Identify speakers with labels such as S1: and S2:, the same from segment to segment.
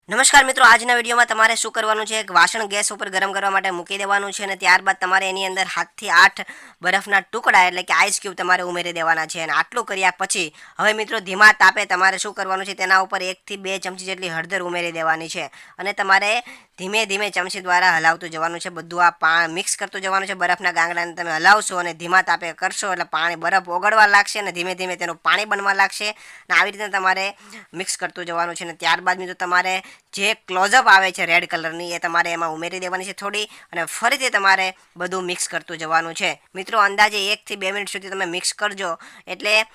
S1: નમસ્કાર મિત્રો, આજના વિડીયોમાં તમારે શું કરવાનું છે? એક વાસણ ગેસ ઉપર ગરમ કરવા માટે મૂકી દેવાનું છે અને ત્યારબાદ તમારે એની અંદર 7 થી 8 બરફના ટુકડા એટલે કે આઈસ ક્યુબ તમારે ઉમેરી દેવાના છે. અને આટલું કર્યા પછી હવે મિત્રો ધીમા તાપે તમારે શું કરવાનું છે? તેના ઉપર 1 થી 2 ચમચી જેટલી હળદર ઉમેરી દેવાની છે અને તમારે ધીમે ધીમે ચમચી દ્વારા હલાવતું જવાનું છે. બધું આ મિક્સ કરતું જવાનું છે. બરફના ગાંગડાને તમે હલાવશો અને ધીમા તાપે કરશો એટલે બરફ ઓગળવા લાગશે અને ધીમે ધીમે તેનું પાણી બનવા લાગશે. અને આવી રીતે તમારે મિક્સ કરતું જવાનું છે. અને ત્યારબાદ મિત્રો તમારે જે ક્લોઝઅપ આવે છે રેડ કલરની એ તમારે એમાં ઉમેરી દેવાની છે થોડી, અને ફરીથી તમારે બધું મિક્સ કરતું જવાનું છે. મિત્રો અંદાજે 1 થી 2 મિનિટ સુધી તમે મિક્સ કરજો એટલે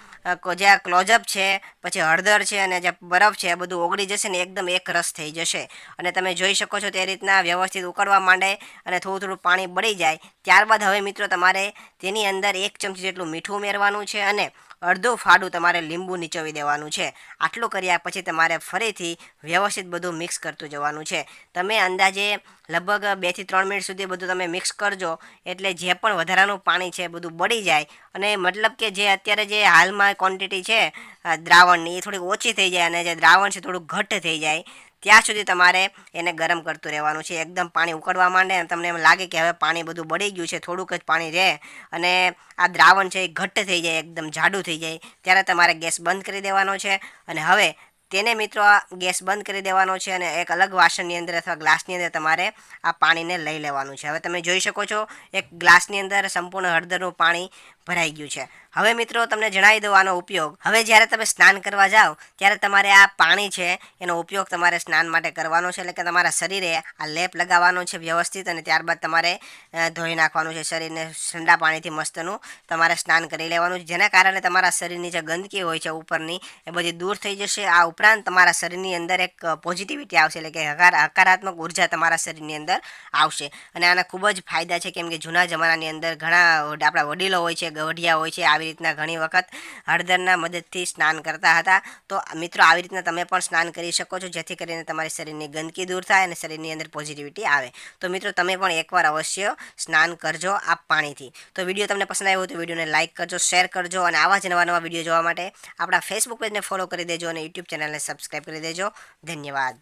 S1: જે આ ક્લોઝઅપ છે, પછી હળદર છે અને જે બરફ છે એ બધું ઓગળી જશે ને એકદમ એક રસ થઈ જશે. અને તમે જોઈ શકો છો તે રીતના વ્યવસ્થિત ઉકળવા માંડે અને થોડું થોડું પાણી બળી જાય ત્યારબાદ હવે મિત્રો તમારે તેની અંદર 1 ચમચી જેટલું મીઠું ઉમેરવાનું છે અને અડધું ફાડું તમારે લીંબુ નીચોવી દેવાનું છે. આટલું કર્યા પછી તમારે ફરીથી વ્યવસ્થિત બધું મિક્સ કરતું જવાનું છે. તમે અંદાજે લગભગ 2 થી 3 મિનિટ સુધી બધું તમે મિક્સ કરજો એટલે જે પણ વધારાનું પાણી છે બધું બળી જાય. અને મતલબ કે જે અત્યારે જે હાલમાં ક્વોન્ટિટી છે દ્રાવણની એ થોડી ઓછી થઈ જાય અને જે દ્રાવણ છે થોડું ઘટ્ટ થઈ જાય ત્યાં સુધી તમારે એને ગરમ કરતું રહેવાનું છે. એકદમ પાણી ઉકળવા માંડે અને તમને એમ લાગે કે હવે પાણી બધું બળી ગયું છે, થોડુંક જ પાણી રહે અને આ દ્રાવણ છે એ ઘટ્ટ થઈ જાય, એકદમ જાડું થઈ જાય ત્યારે તમારે ગેસ બંધ કરી દેવાનો છે. અને હવે તેને મિત્રો આ ગેસ બંધ કરી દેવાનો છે અને એક અલગ વાસણની અંદર અથવા ગ્લાસની અંદર તમારે આ પાણીને લઈ લેવાનું છે. હવે તમે જોઈ શકો છો એક ગ્લાસની અંદર સંપૂર્ણ હળદરનું પાણી ભરાઈ ગયું છે. હવે મિત્રો તમને જણાવી દઉં આનો ઉપયોગ. હવે જ્યારે તમે સ્નાન કરવા જાઓ ત્યારે તમારે આ પાણી છે એનો ઉપયોગ તમારે સ્નાન માટે કરવાનો છે. એટલે કે તમારા શરીરે આ લેપ લગાવવાનો છે વ્યવસ્થિત અને ત્યારબાદ તમારે ધોઈ નાખવાનું છે શરીરને ઠંડા પાણીથી મસ્તનું તમારે સ્નાન કરી લેવાનું છે. જેના કારણે તમારા શરીરની જે ગંદકી હોય છે ઉપરની એ બધી દૂર થઈ જશે. આ ઉપરાંત તમારા શરીરની અંદર એક પોઝિટિવિટી આવશે, એટલે કે હકારાત્મક ઉર્જા તમારા શરીરની અંદર આવશે. અને આના ખૂબ જ ફાયદા છે, કેમ કે જૂના જમાનાની અંદર ઘણા આપણા વડીલો હોય છે, ગવઢિયા હોય છે, આવી રીતના ઘણી વખત હળદરના મદદથી સ્નાન કરતા હતા. તો મિત્રો આવી રીતના તમે પણ સ્નાન કરી શકો છો જેથી કરીને તમારી શરીરની ગંદકી દૂર થાય અને શરીરની અંદર પોઝિટિવિટી આવે. તો મિત્રો તમે પણ એકવાર અવશ્ય સ્નાન કરજો આ પાણીથી. તો વિડીયો તમને પસંદ આવ્યો તો વિડીયોને લાઇક કરજો, શેર કરજો અને આવા જ નવા વિડીયો જોવા માટે આપણા ફેસબુક પેજને ફોલો કરી દેજો અને યુટ્યુબ ચેનલને સબસ્ક્રાઈબ કરી દેજો. ધન્યવાદ.